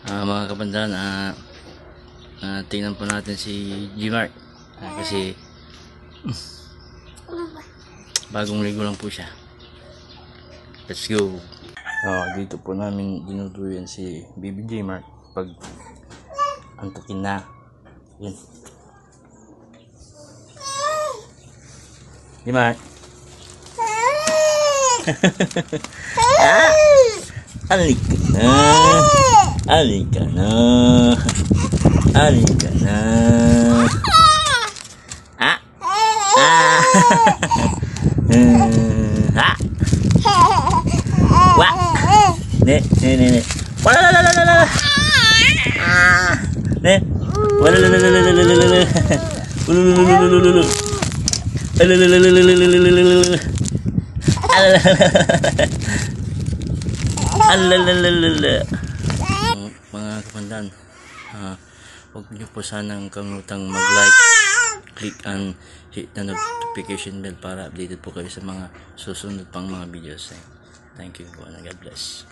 Mga kapandan, tingnan po natin si Gmark kasi bagong ligo lang po siya. Let's go. Dito po namin dinuduyan si Baby Gmark pag antukin na. Yan. Gmark. Halika na. Halika na. Halika na. Wah. Ne. Wala la la la la. Ne. Wala la la la la la la la. Mga kapandan, huwag niyo po sanang kamutang mag-like, click and hit the notification bell para updated po kayo sa mga susunod pang mga videos. Thank you po and God bless.